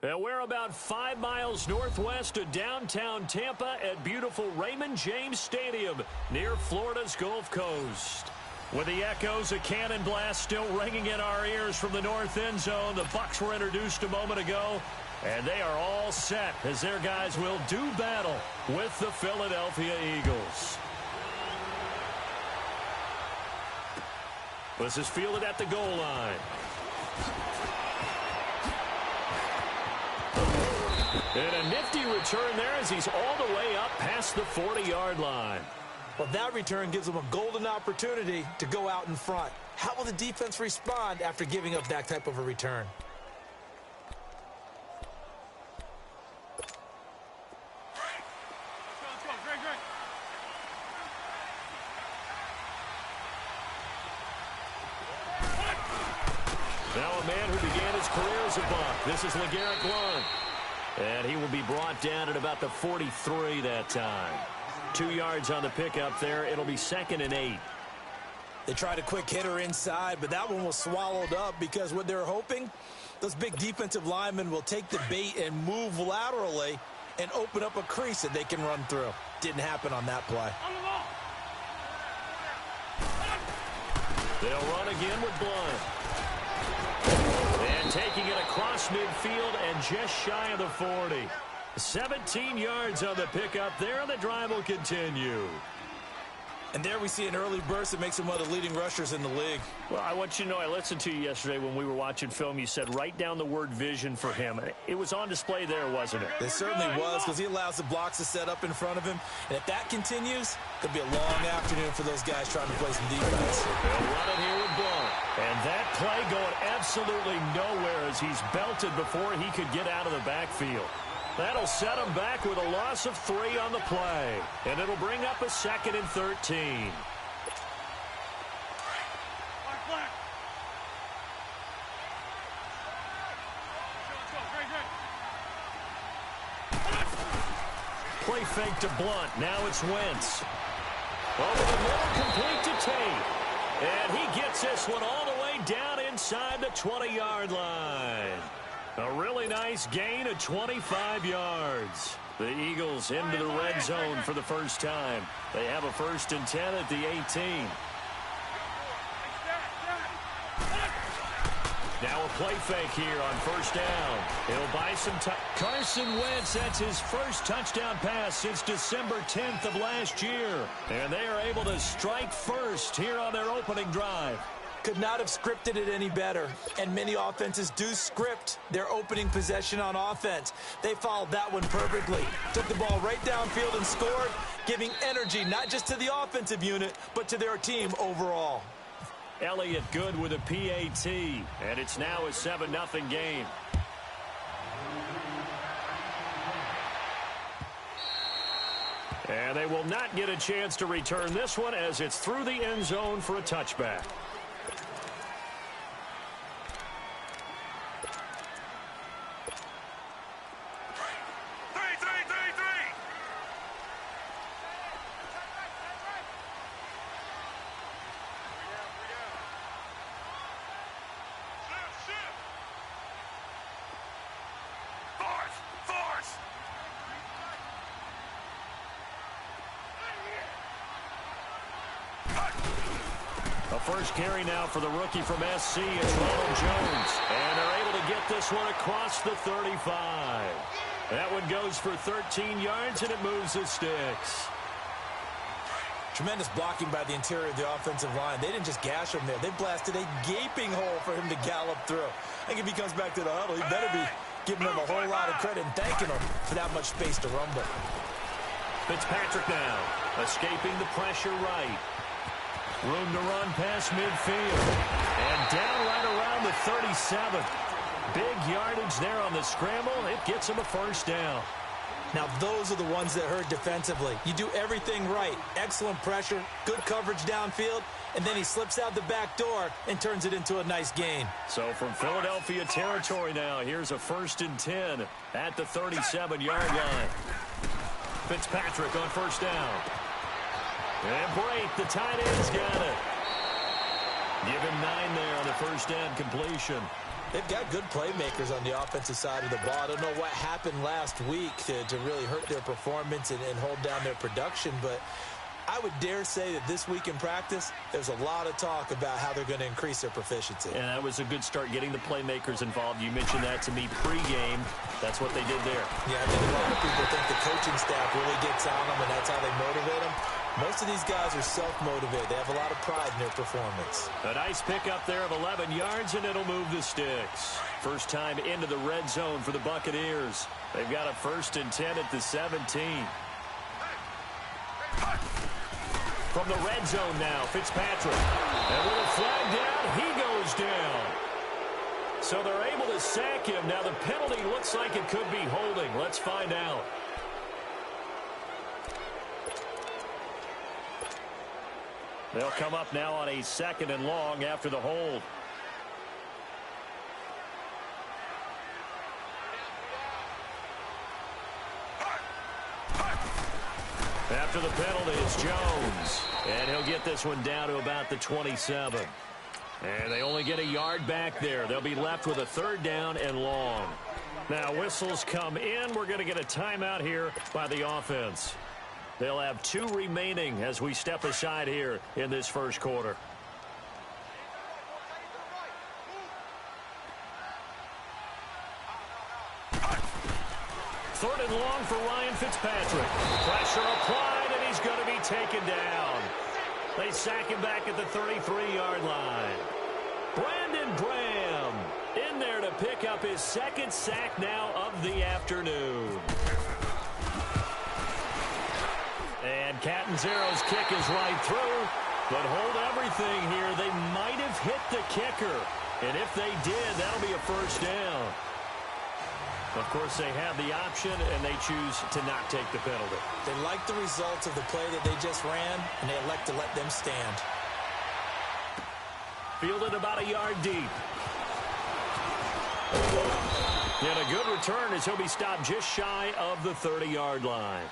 And we're about 5 miles northwest of downtown Tampa at beautiful Raymond James Stadium near Florida's Gulf Coast. With the echoes of cannon blast still ringing in our ears from the north end zone, the Bucs were introduced a moment ago, and they are all set as their guys will do battle with the Philadelphia Eagles. This is fielded at the goal line. And a nifty return there as he's all the way up past the 40-yard line. Well, that return gives them a golden opportunity to go out in front. How will the defense respond after giving up that type of a return? Now a man who began his career as a Buck. This is LeGarrette Blount. And he will be brought down at about the 43 that time. 2 yards on the pickup there. It'll be 2nd and 8. They tried a quick hitter inside, but that one was swallowed up because what they're hoping, those big defensive linemen will take the bait and move laterally and open up a crease that they can run through. Didn't happen on that play. They'll run again with Blount. And taking it across midfield and just shy of the 40. 17 yards on the pickup there, and the drive will continue. And there we see an early burst that makes him one of the leading rushers in the league. Well, I want you to know, I listened to you yesterday when we were watching film. You said write down the word vision for him. It was on display there, wasn't it? It certainly was, because he allows the blocks to set up in front of him. And if that continues, it'll be a long afternoon for those guys trying to play some defense. They'll run it here with Blount. And that play going absolutely nowhere as he's belted before he could get out of the backfield. That'll set him back with a loss of 3 on the play. And it'll bring up a 2nd and 13. Play fake to Blount. Now it's Wentz. Over the middle, complete to Tate. And he gets this one all the way down inside the 20-yard line. A really nice gain of 25 yards. The Eagles into the red zone for the first time. They have a 1st and 10 at the 18. Now a play fake here on 1st down. He'll buy some time. Carson Wentz, that's his first touchdown pass since December 10th of last year. And they are able to strike first here on their opening drive. Could not have scripted it any better. And many offenses do script their opening possession on offense. They followed that one perfectly. Took the ball right downfield and scored, giving energy not just to the offensive unit, but to their team overall. Elliott good with a PAT, and it's now a 7-0 game. And they will not get a chance to return this one as it's through the end zone for a touchback. First carry now for the rookie from SC. It's Ronald Jones. And they're able to get this one across the 35. That one goes for 13 yards, and it moves the sticks. Tremendous blocking by the interior of the offensive line. They didn't just gash him there. They blasted a gaping hole for him to gallop through. I think if he comes back to the huddle, he better be giving them a whole lot of credit and thanking them for that much space to rumble. Fitzpatrick now, escaping the pressure right. Room to run past midfield. And down right around the 37. Big yardage there on the scramble. It gets him a 1st down. Now, those are the ones that hurt defensively. You do everything right. Excellent pressure, good coverage downfield, and then he slips out the back door and turns it into a nice gain. So from Philadelphia territory now, here's a 1st and 10 at the 37-yard line. Fitzpatrick on 1st down. And Brate, the tight end's got it. Give him 9 there on the 1st down completion. They've got good playmakers on the offensive side of the ball. I don't know what happened last week to really hurt their performance and hold down their production, but I would dare say that this week in practice, there's a lot of talk about how they're going to increase their proficiency. And that was a good start, getting the playmakers involved. You mentioned that to me pregame. That's what they did there. Yeah, I think a lot of people think the coaching staff really gets on them, and that's how they motivate them. Most of these guys are self-motivated. They have a lot of pride in their performance. A nice pickup there of 11 yards, and it'll move the sticks. First time into the red zone for the Buccaneers. They've got a 1st and 10 at the 17. From the red zone now, Fitzpatrick. And with a flag down, he goes down. So they're able to sack him. Now the penalty looks like it could be holding. Let's find out. They'll come up now on a 2nd and long after the hold. After the penalty, it's Jones. And he'll get this one down to about the 27. And they only get a yard back there. They'll be left with a 3rd down and long. Now whistles come in. We're going to get a timeout here by the offense. They'll have 2 remaining as we step aside here in this first quarter. Third and long for Ryan Fitzpatrick. Pressure applied, and he's going to be taken down. They sack him back at the 33-yard line. Brandon Graham in there to pick up his 2nd sack now of the afternoon. And Catanzaro's kick is right through. But hold everything here. They might have hit the kicker. And if they did, that'll be a 1st down. Of course, they have the option, and they choose to not take the penalty. They like the results of the play that they just ran, and they elect to let them stand. Fielded about a yard deep. And a good return as he'll be stopped just shy of the 30-yard line.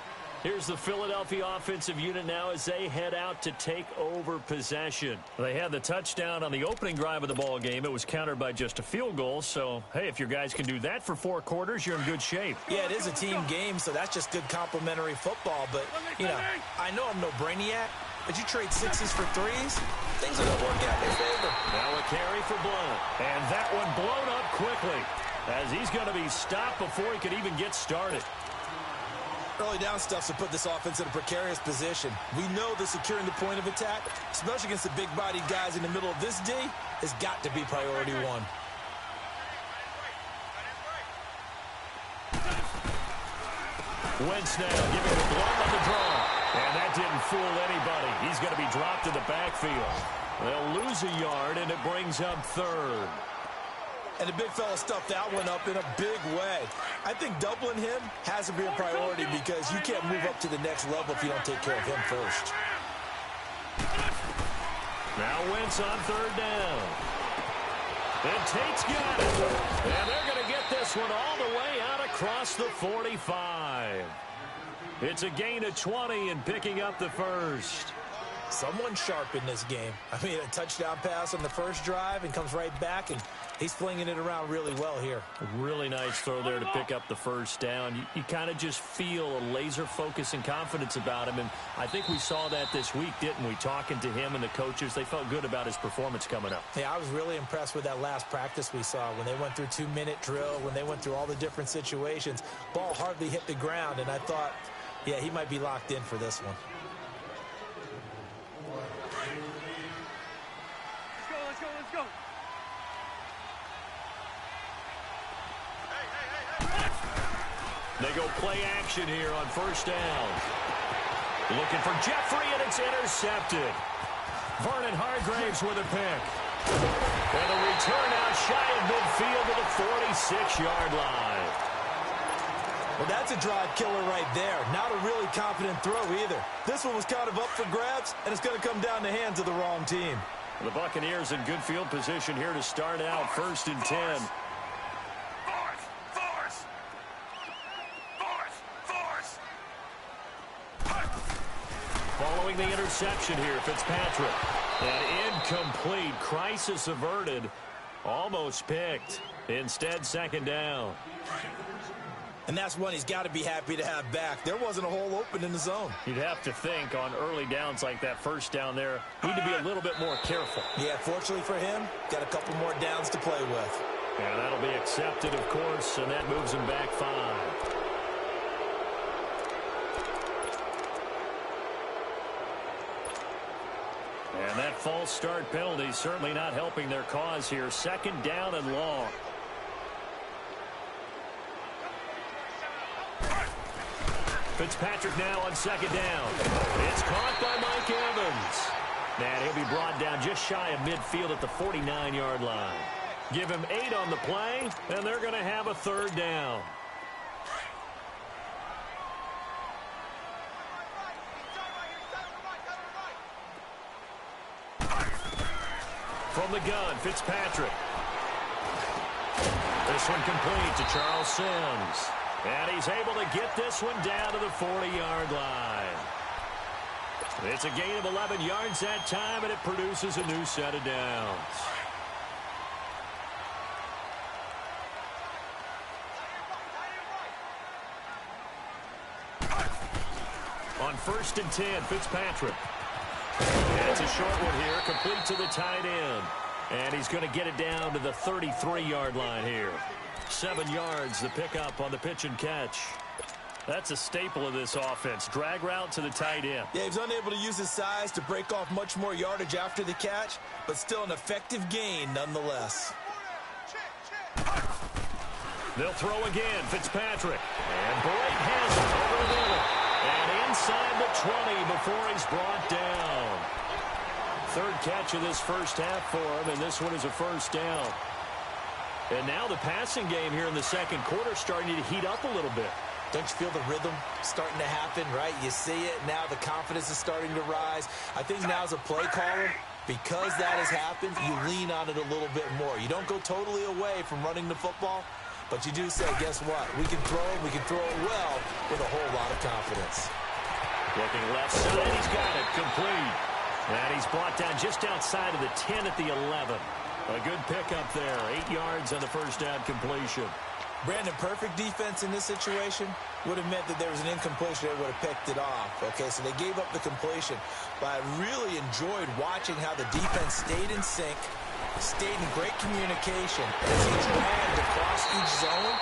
Here's the Philadelphia offensive unit now as they head out to take over possession. They had the touchdown on the opening drive of the ball game. It was countered by just a field goal. So, hey, if your guys can do that for 4 quarters, you're in good shape. Yeah, it is a team game, so that's just good complimentary football. But, you know, I know I'm no brainiac, but you trade 6s for 3s, things are going to work out in your favor. Now a carry for Blount. And that one blown up quickly as he's going to be stopped before he could even get started. Early down stuff to put this offense in a precarious position. We know that securing the point of attack, especially against the big-bodied guys in the middle of this D, has got to be priority 1. Wentz now giving the blow on the draw. And that didn't fool anybody. He's going to be dropped in the backfield. They'll lose a yard, and it brings up 3rd. And the big fella stuffed that one up in a big way. I think doubling him has to be a priority because you can't move up to the next level if you don't take care of him first. Now Wentz on 3rd down. And Tate's got it. And they're going to get this one all the way out across the 45. It's a gain of 20 and picking up the 1st. Someone sharp in this game. I mean, a touchdown pass on the first drive and comes right back, and he's flinging it around really well here. Really nice throw there to pick up the 1st down. You kind of just feel a laser focus and confidence about him, and I think we saw that this week, didn't we? Talking to him and the coaches, they felt good about his performance coming up. Yeah, I was really impressed with that last practice we saw when they went through 2-minute drill, when they went through all the different situations. Ball hardly hit the ground, and I thought, yeah, he might be locked in for this one. They go play action here on 1st down. Looking for Jeffrey, and it's intercepted. Vernon Hargraves with a pick. And a return out shy of midfield to the 46-yard line. Well, that's a drive killer right there. Not a really confident throw either. This one was kind of up for grabs, and it's going to come down the hands of the wrong team. The Buccaneers in good field position here to start out 1st and 10. Following the interception here, Fitzpatrick. And incomplete. Crisis averted. Almost picked. Instead, second down. And that's one he's got to be happy to have back. There wasn't a hole open in the zone. You'd have to think on early downs like that first down there, need to be a little bit more careful. Yeah, fortunately for him, got a couple more downs to play with. And that'll be accepted, of course, and that moves him back 5. And that false start penalty certainly not helping their cause here. Second down and long. Fitzpatrick now on second down. It's caught by Mike Evans. And he'll be brought down just shy of midfield at the 49-yard line. Give him 8 on the play, and they're going to have a third down. From the gun, Fitzpatrick. This one complete to Charles Sims. And he's able to get this one down to the 40-yard line. It's a gain of 11 yards that time, and it produces a new set of downs. On 1st and 10, Fitzpatrick. And it's a short one here, complete to the tight end. And he's going to get it down to the 33-yard line here. 7 yards, the pickup on the pitch and catch. That's a staple of this offense. Drag route to the tight end. Yeah, he's unable to use his size to break off much more yardage after the catch, but still an effective gain nonetheless. They'll throw again, Fitzpatrick. And Blake has it over the middle. And inside the 20 before he's brought down. 3rd catch of this first half for him, and this one is a first down. And now the passing game here in the second quarter starting to heat up a little bit. Don't you feel the rhythm starting to happen, right? You see it, now the confidence is starting to rise. I think now as a play caller, because that has happened, you lean on it a little bit more. You don't go totally away from running the football, but you do say, guess what? We can throw it well with a whole lot of confidence. Looking left side, he's got it complete. And he's brought down just outside of the 10 at the 11. A good pickup there. 8 yards on the first down completion. Brandon, perfect defense in this situation would have meant that there was an incompletion. They would have picked it off. Okay, so they gave up the completion. But I really enjoyed watching how the defense stayed in sync, stayed in great communication. As he dragged across each zone,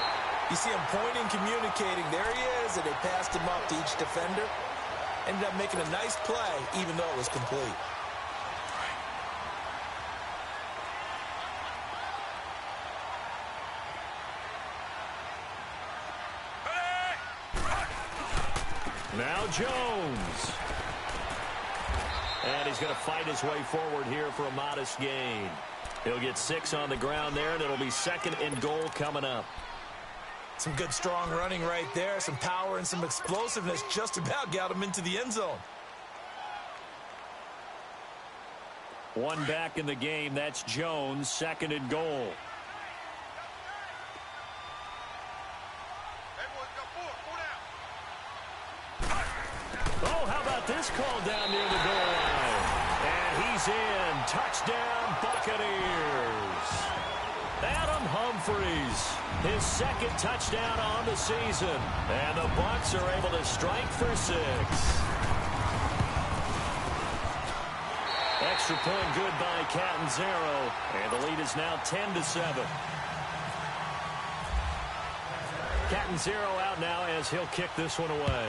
you see him pointing, communicating. There he is, and they passed him up to each defender. Ended up making a nice play, even though it was complete. Now Jones. And he's going to fight his way forward here for a modest gain. He'll get 6 on the ground there, and it'll be 2nd and goal coming up. Some good, strong running right there. Some power and some explosiveness just about got him into the end zone. One back in the game. That's Jones, 2nd and goal. Oh, how about this call down near the goal line? And he's in. Touchdown, Buccaneers. Adam Humphries, his 2nd touchdown on the season. And the Bucs are able to strike for 6. Extra point good by Catanzaro. And the lead is now 10-7. Catanzaro out now as he'll kick this one away.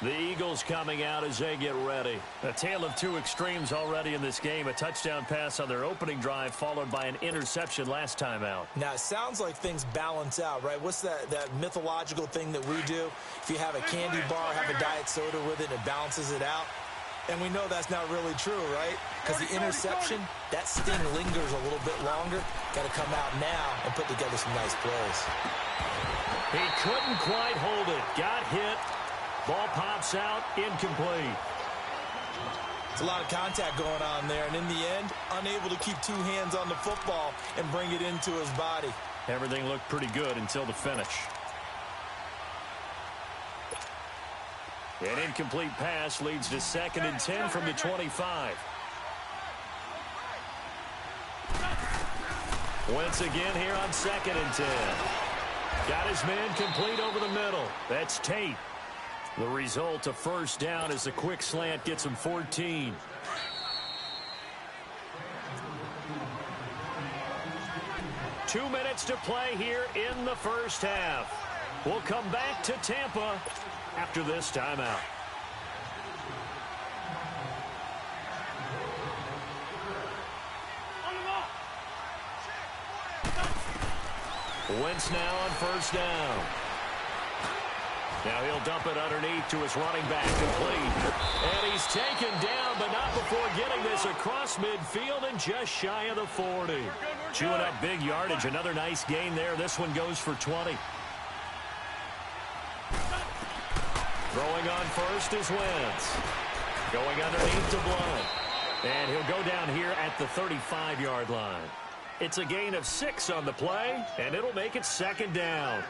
The Eagles coming out as they get ready. A tale of 2 extremes already in this game. A touchdown pass on their opening drive followed by an interception last time out. Now, it sounds like things balance out, right? What's that mythological thing that we do? If you have a candy bar, have a diet soda with it, it balances it out. And we know that's not really true, right? Because the interception, that sting lingers a little bit longer. Got to come out now and put together some nice plays. He couldn't quite hold it. Got hit. Ball pops out, incomplete. It's a lot of contact going on there, and in the end, unable to keep 2 hands on the football and bring it into his body. Everything looked pretty good until the finish. An incomplete pass leads to 2nd and 10 from the 25. Once again here on 2nd and 10. Got his man complete over the middle. That's Tate. The result, a first down as the quick slant gets him 14. Two minutes to play here in the first half. We'll come back to Tampa after this timeout. Wentz now on first down. Now he'll dump it underneath to his running back, complete. And he's taken down, but not before getting this across midfield and just shy of the 40. Chewing up big yardage. Another nice gain there. This one goes for 20. Throwing on first is Wentz. Going underneath to Blunt. And he'll go down here at the 35-yard line. It's a gain of 6 on the play, and it'll make it 2nd down.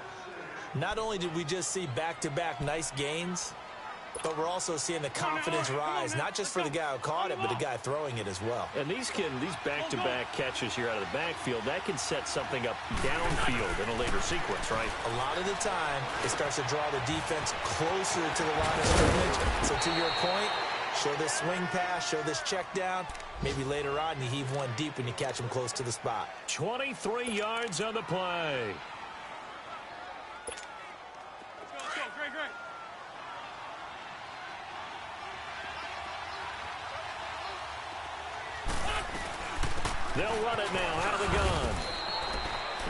Not only did we just see back-to-back nice gains, but we're also seeing the confidence rise, not just for the guy who caught it, but the guy throwing it as well. And these back-to-back catches here out of the backfield, that can set something up downfield in a later sequence, right? A lot of the time, it starts to draw the defense closer to the line of scrimmage. So to your point, show this swing pass, show this check down. Maybe later on you heave one deep when you catch him close to the spot. 23 yards on the play. They'll run it now out of the gun.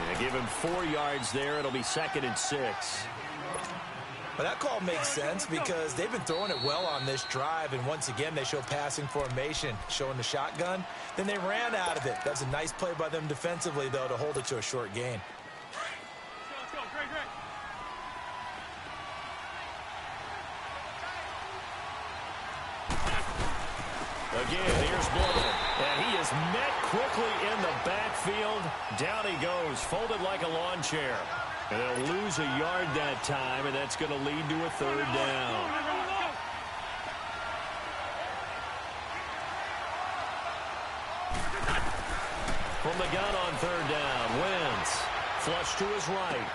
And give him 4 yards there. It'll be 2nd and 6. Well, that call makes sense because they've been throwing it well on this drive, and once again they show passing formation, showing the shotgun. Then they ran out of it. That's a nice play by them defensively, though, to hold it to a short gain. Let's go. Great. Again, here's Blunt. And he is met quickly in the backfield. Down he goes, folded like a lawn chair. And they'll lose a yard that time, and that's going to lead to a 3rd down. From the gun on 3rd down, Wentz. Flush to his right.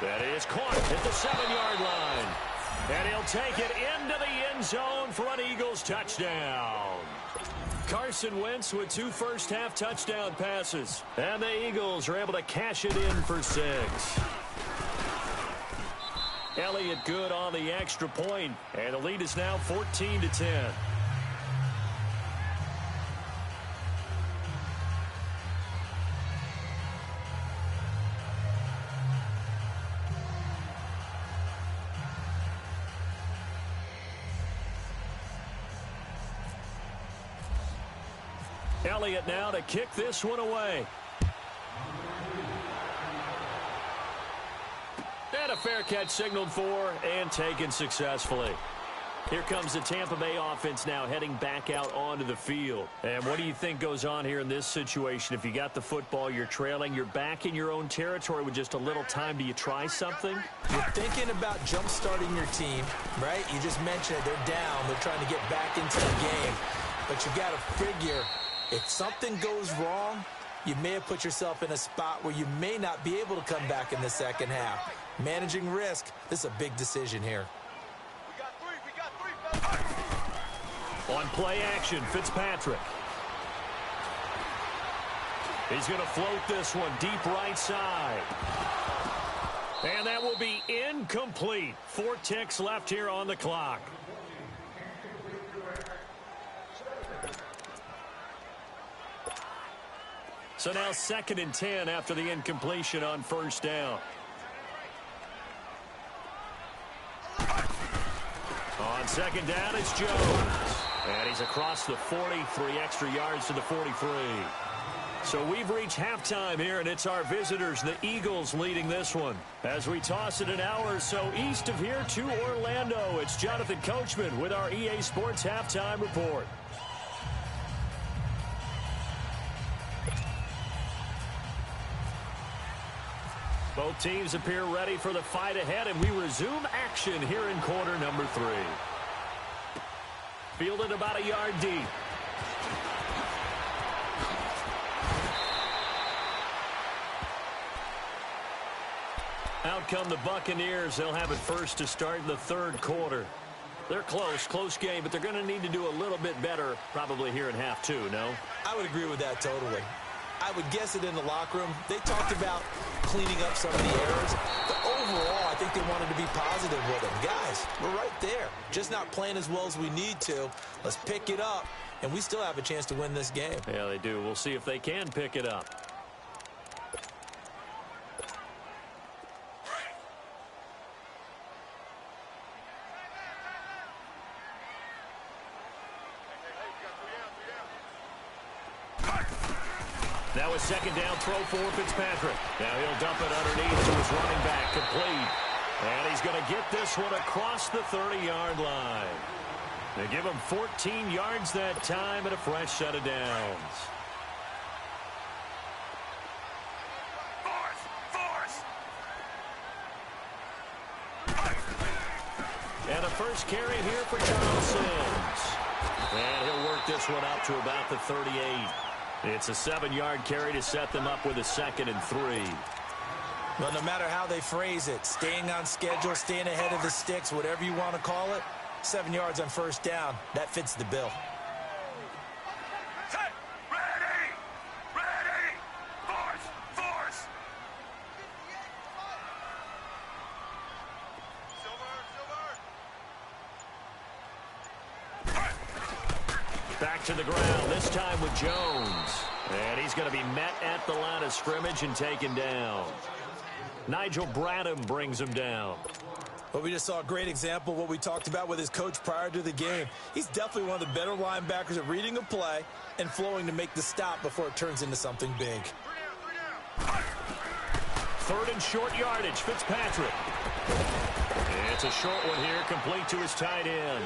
That is caught at the 7-yard line. And he'll take it into the end zone for an Eagles touchdown. Carson Wentz with 2 first-half touchdown passes. And the Eagles are able to cash it in for 6. Elliott good on the extra point, and the lead is now 14-10. Elliott now to kick this one away. And a fair catch signaled for and taken successfully. Here comes the Tampa Bay offense now heading back out onto the field. And what do you think goes on here in this situation? If you got the football, you're trailing, you're back in your own territory with just a little time. Do you try something? You're thinking about jump-starting your team, right? You just mentioned it. They're down. They're trying to get back into the game. But you got to figure if something goes wrong, you may have put yourself in a spot where you may not be able to come back in the second half. Managing risk, this is a big decision here. We got three. On play action, Fitzpatrick. He's going to float this one deep right side. And that will be incomplete. 4 ticks left here on the clock. So now 2nd and 10 after the incompletion on first down. On 2nd down, it's Jones. And he's across the 40, 3 extra yards to the 43. So we've reached halftime here, and it's our visitors, the Eagles, leading this one. As we toss it an hour or so east of here to Orlando, it's Jonathan Coachman with our EA Sports Halftime Report. Both teams appear ready for the fight ahead, and we resume action here in quarter number 3. Fielded about a yard deep. Out come the Buccaneers. They'll have it first to start in the third quarter. They're close game, but they're going to need to do a little bit better probably here in half two, no? I would agree with that totally. I would guess it in the locker room. They talked about cleaning up some of the errors, but overall, I think they wanted to be positive with them. Guys, we're right there. Just not playing as well as we need to. Let's pick it up, and we still have a chance to win this game. Yeah, they do. We'll see if they can pick it up. Now a second down throw for Fitzpatrick. Now he'll dump it underneath to his running back, complete. And he's going to get this one across the 30-yard line. They give him 14 yards that time and a fresh set of downs. And a first carry here for Charles Sims. And he'll work this one out to about the 38. It's a 7-yard carry to set them up with a 2nd and 3. Well, no matter how they phrase it, staying on schedule, staying ahead of the sticks, whatever you want to call it, 7 yards on first down, that fits the bill. Set, ready, force. Back to the ground, this time with Jones. And he's going to be met at the line of scrimmage and taken down. Nigel Bradham brings him down. Well, we just saw a great example of what we talked about with his coach prior to the game. He's definitely one of the better linebackers at reading a play and flowing to make the stop before it turns into something big. 3rd and short yardage, Fitzpatrick. It's a short one here, complete to his tight end.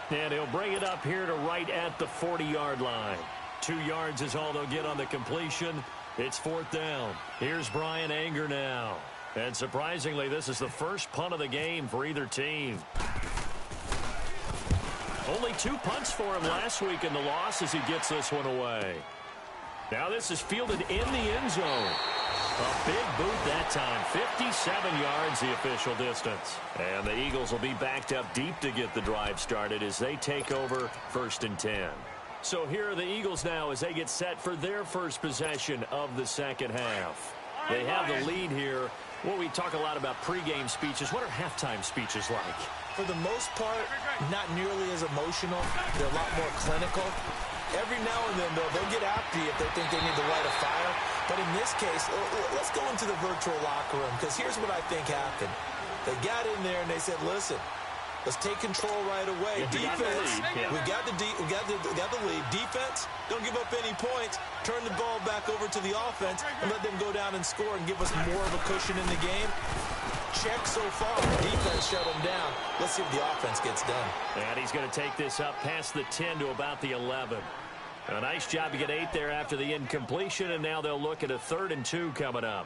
And he'll bring it up here to right at the 40-yard line. 2 yards is all they'll get on the completion. It's 4th down. Here's Brian Anger now. And surprisingly, this is the first punt of the game for either team. Only 2 punts for him last week in the loss as he gets this one away. Now this is fielded in the end zone. A big boot that time. 57 yards the official distance. And the Eagles will be backed up deep to get the drive started as they take over 1st and 10. So here are the Eagles now as they get set for their first possession of the second half. They have the lead here. Well, we talk a lot about pregame speeches. What are halftime speeches like? For the most part, not nearly as emotional. They're a lot more clinical. Every now and then, though, they'll get after you if they think they need to light a fire. But in this case, let's go into the virtual locker room, because here's what I think happened. They got in there and they said, listen, let's take control right away. Defense, we got the lead. Defense, don't give up any points. Turn the ball back over to the offense and let them go down and score and give us more of a cushion in the game. Check so far. Defense shut them down. Let's see if the offense gets done. And he's going to take this up past the 10 to about the 11. A nice job to get 8 there after the incompletion, and now they'll look at a 3rd and 2 coming up.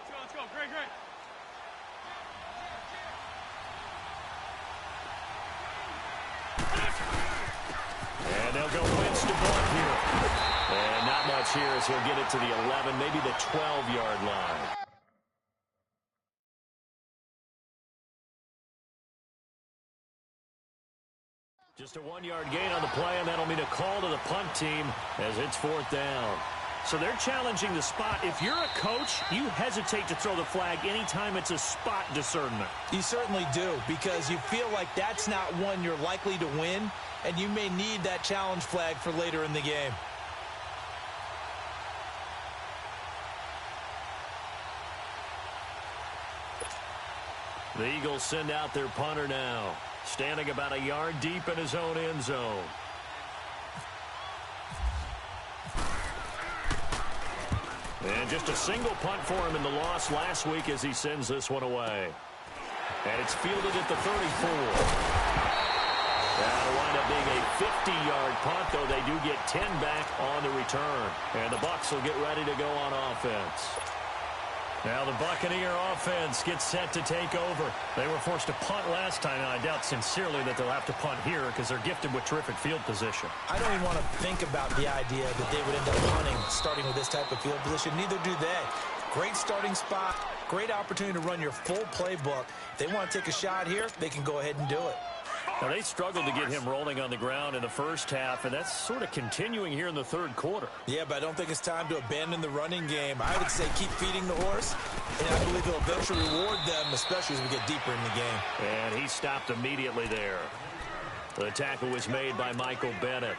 Let's go. Great. And they'll go Wentz to Blunt here. And not much here as he'll get it to the 11, maybe the 12-yard line. Just a 1-yard gain on the play, and that'll mean a call to the punt team as it's 4th down. So they're challenging the spot. If you're a coach, you hesitate to throw the flag anytime it's a spot discernment. You certainly do, because you feel like that's not one you're likely to win, and you may need that challenge flag for later in the game. The Eagles send out their punter now, standing about a yard deep in his own end zone. And just a single punt for him in the loss last week as he sends this one away. And it's fielded at the 34. That'll wind wind up being a 50-yard punt, though they do get 10 back on the return. And the Bucs will get ready to go on offense. Now the Buccaneer offense gets set to take over. They were forced to punt last time, and I doubt sincerely that they'll have to punt here because they're gifted with terrific field position. I don't even want to think about the idea that they would end up punting starting with this type of field position. Neither do they. Great starting spot, great opportunity to run your full playbook. If they want to take a shot here, they can go ahead and do it. Now, they struggled to get him rolling on the ground in the first half, and that's sort of continuing here in the third quarter. Yeah, but I don't think it's time to abandon the running game. I would say keep feeding the horse, and I believe it'll eventually reward them, especially as we get deeper in the game. And he stopped immediately there. The tackle was made by Michael Bennett.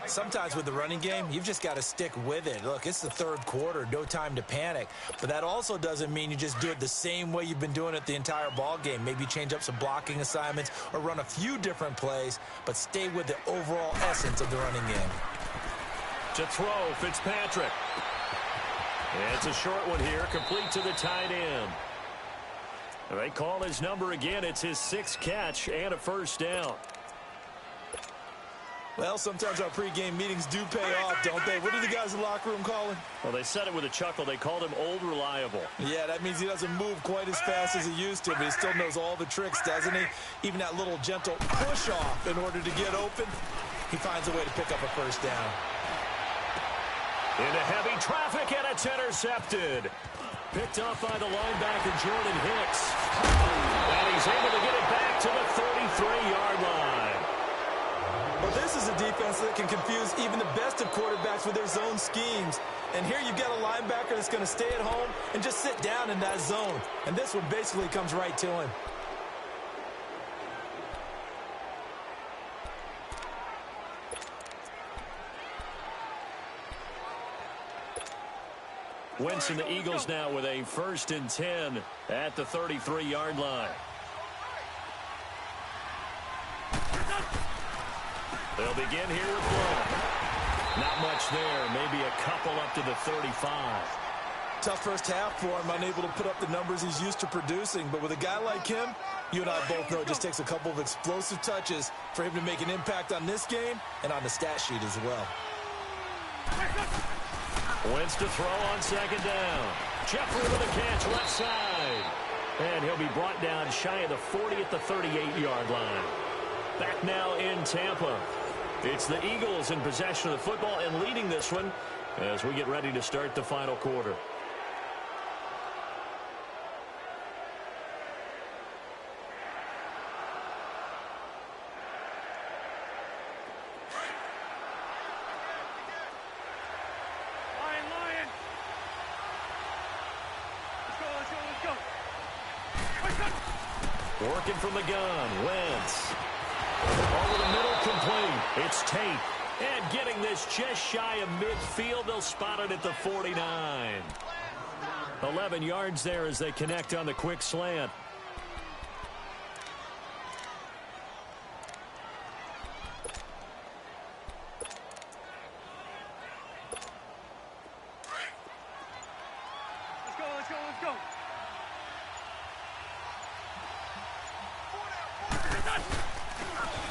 Sometimes with the running game, you've just got to stick with it. Look, it's the third quarter, no time to panic. But that also doesn't mean you just do it the same way you've been doing it the entire ball game. Maybe change up some blocking assignments or run a few different plays, but stay with the overall essence of the running game. To throw, Fitzpatrick. And it's a short one here, complete to the tight end. They call his number again. It's his 6th catch and a first down. Well, sometimes our pregame meetings do pay off, don't they? What do the guys in the locker room call him? Well, they said it with a chuckle. They called him Old Reliable. Yeah, that means he doesn't move quite as fast as he used to, but he still knows all the tricks, doesn't he? Even that little gentle push-off in order to get open, he finds a way to pick up a first down. Into heavy traffic, and it's intercepted. Picked up by the linebacker, Jordan Hicks. And he's able to get it back to the 33-yard line. Well, this is a defense that can confuse even the best of quarterbacks with their zone schemes. And here you've got a linebacker that's going to stay at home and just sit down in that zone. And this one basically comes right to him. Wentz and the Eagles now with a 1st and 10 at the 33-yard line. They'll begin here with one. Not much there. Maybe a couple up to the 35. Tough first half for him, unable to put up the numbers he's used to producing. But with a guy like him, you and I both know it just takes a couple of explosive touches for him to make an impact on this game and on the stat sheet as well. Wentz to throw on 2nd down. Jeffrey with a catch left side. And he'll be brought down shy of the 40 at the 38-yard line. Back now in Tampa. It's the Eagles in possession of the football and leading this one as we get ready to start the final quarter. Lion. Let's go. Working from the gun, Wentz. Over the middle, complete. It's Tate. And getting this just shy of midfield. They'll spot it at the 49. 11 yards there as they connect on the quick slant. Let's go.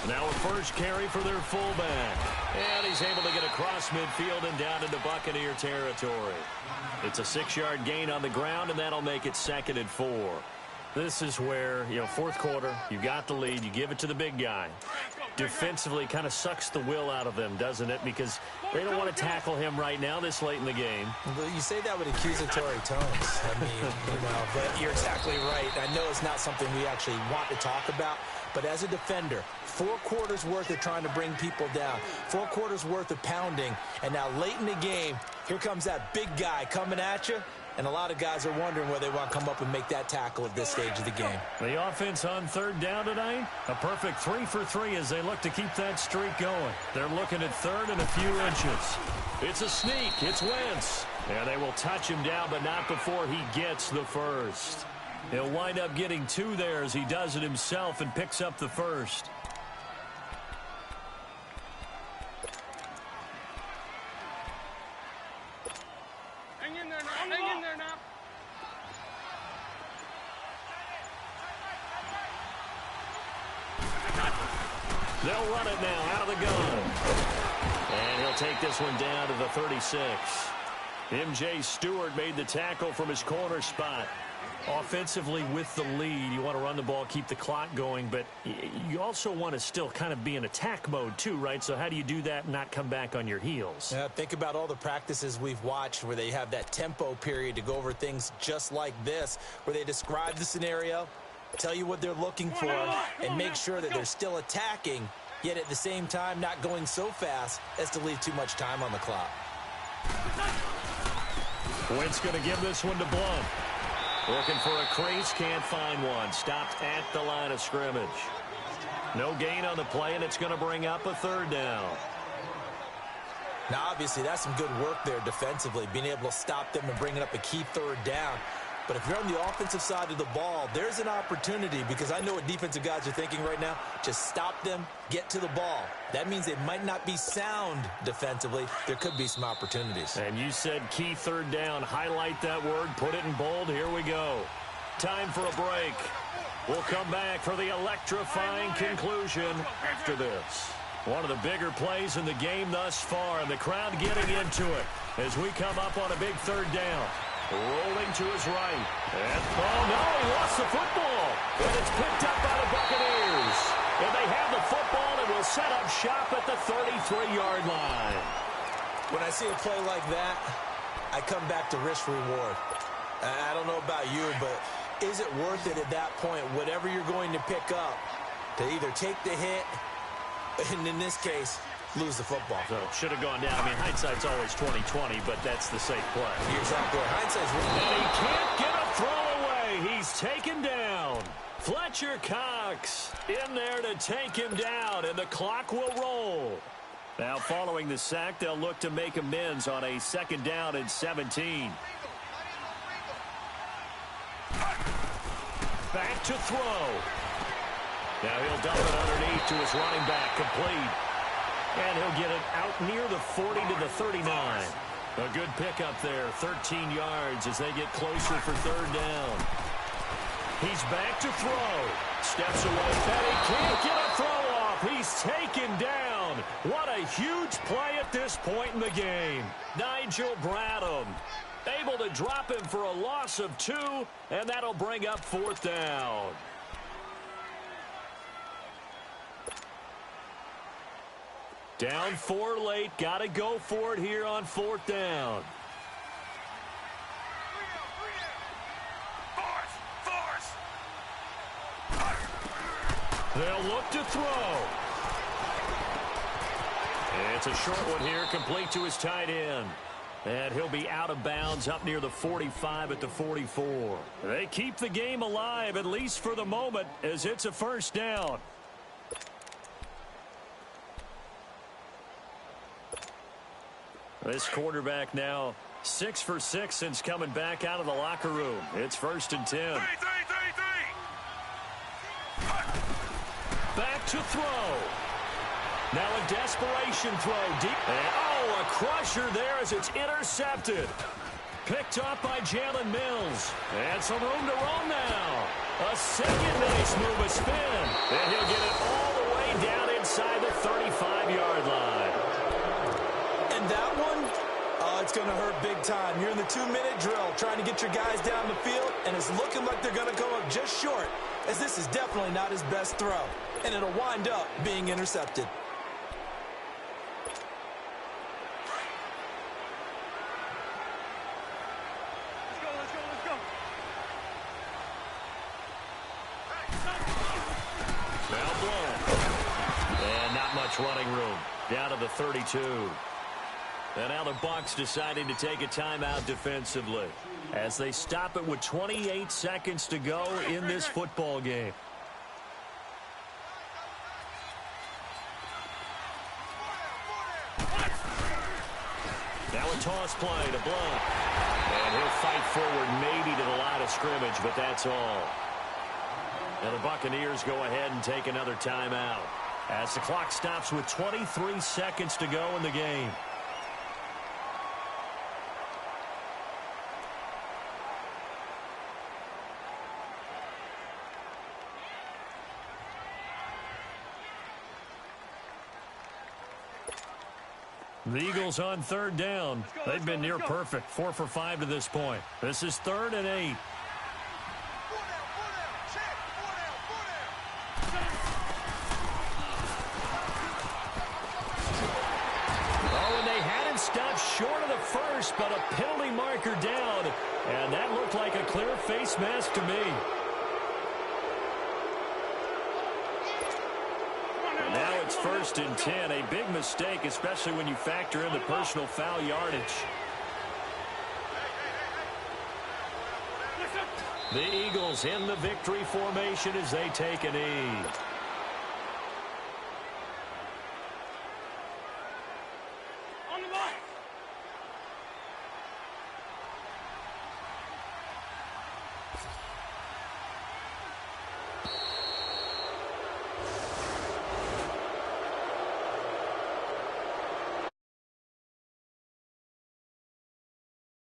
Now a first carry for their fullback. And he's able to get across midfield and down into Buccaneer territory. It's a 6-yard gain on the ground, and that'll make it 2nd and 4. This is where, fourth quarter, you got the lead, you give it to the big guy. Defensively kind of sucks the will out of them, doesn't it? Because they don't want to tackle him right now this late in the game. Well, you say that with accusatory tones. I mean, but you're exactly right. I know it's not something we actually want to talk about, but as a defender, 4 quarters worth of trying to bring people down, 4 quarters worth of pounding, and now late in the game, here comes that big guy coming at you, and a lot of guys are wondering whether they want to come up and make that tackle at this stage of the game. The offense on 3rd down tonight, a perfect 3 for 3 as they look to keep that streak going. They're looking at 3rd and a few inches. It's a sneak. It's Wentz. And they will touch him down, but not before he gets the first. He'll wind up getting 2 there as he does it himself and picks up the first. Hang in there now. They'll run it now out of the gun. And he'll take this one down to the 36. M.J. Stewart made the tackle from his corner spot. Offensively with the lead, you want to run the ball, keep the clock going, but you also want to still kind of be in attack mode too, right? So how do you do that and not come back on your heels? Yeah, think about all the practices we've watched where they have that tempo period to go over things just like this, where they describe the scenario, tell you what they're looking for, and make sure that they're still attacking, yet at the same time not going so fast as to leave too much time on the clock. Wentz going to give this one to Blunt. Looking for a crease, can't find one. Stopped at the line of scrimmage. No gain on the play, and it's going to bring up a third down. Now, obviously, that's some good work there defensively, being able to stop them and bringing up a key third down. But if you're on the offensive side of the ball, there's an opportunity, because I know what defensive guys are thinking right now. Just stop them, get to the ball. That means they might not be sound defensively. There could be some opportunities. And you said key third down. Highlight that word, put it in bold. Here we go. Time for a break. We'll come back for the electrifying conclusion after this. One of the bigger plays in the game thus far, and the crowd getting into it as we come up on a big third down. Rolling to his right. And, oh, no, he lost the football. And it's picked up by the Buccaneers. And they have the football and will set up shop at the 33-yard line. When I see a play like that, I come back to risk-reward. I don't know about you, but is it worth it at that point, whatever you're going to pick up, to either take the hit, and in this case, lose the football? So it should have gone down. I mean, hindsight's always 20/20, but that's the safe play. You're exactly right. Hindsight's and he can't get a throw away. He's taken down. Fletcher Cox in there to take him down, and the clock will roll. Now, following the sack, they'll look to make amends on a 2nd down and 17. Back to throw. Now he'll dump it underneath to his running back, complete. And he'll get it out near the 40 to the 39. A good pickup there, 13 yards as they get closer for 3rd down. He's back to throw. Steps away, and he can't get a throw off. He's taken down. What a huge play at this point in the game. Nigel Bradham able to drop him for a loss of 2, and that'll bring up 4th down. Down 4 late. Got to go for it here on 4th down. Force! They'll look to throw. It's a short one here, complete to his tight end. And he'll be out of bounds up near the 45 at the 44. They keep the game alive, at least for the moment, as it's a 1st down. This quarterback now 6 for 6 since coming back out of the locker room. It's 1st and 10. Back to throw. Now a desperation throw deep. And, oh, a crusher there as it's intercepted. Picked up by Jalen Mills. And some room to roam now. A second nice move, a spin. And he'll get it all the way down inside the 35-yard line. And that one, it's going to hurt big time. You're in the 2-minute drill trying to get your guys down the field, and it's looking like they're going to come up just short, as this is definitely not his best throw. And it'll wind up being intercepted. Let's go. Now blown. And not much running room. Down to the 32. And now the Bucs deciding to take a timeout defensively as they stop it with 28 seconds to go in this football game. Now a toss play to Blunt. And he'll fight forward maybe to the line of scrimmage, but that's all. And the Buccaneers go ahead and take another timeout as the clock stops with 23 seconds to go in the game. The Eagles on third down. They've been near perfect, 4 for 5 to this point. This is 3rd and 8. Oh, and they had it stopped short of the first, but a penalty marker down. And that looked like a clear face mask to me. Now it's 1st and 10. A big mistake, especially when you factor in the personal foul yardage. The Eagles in the victory formation as they take a knee.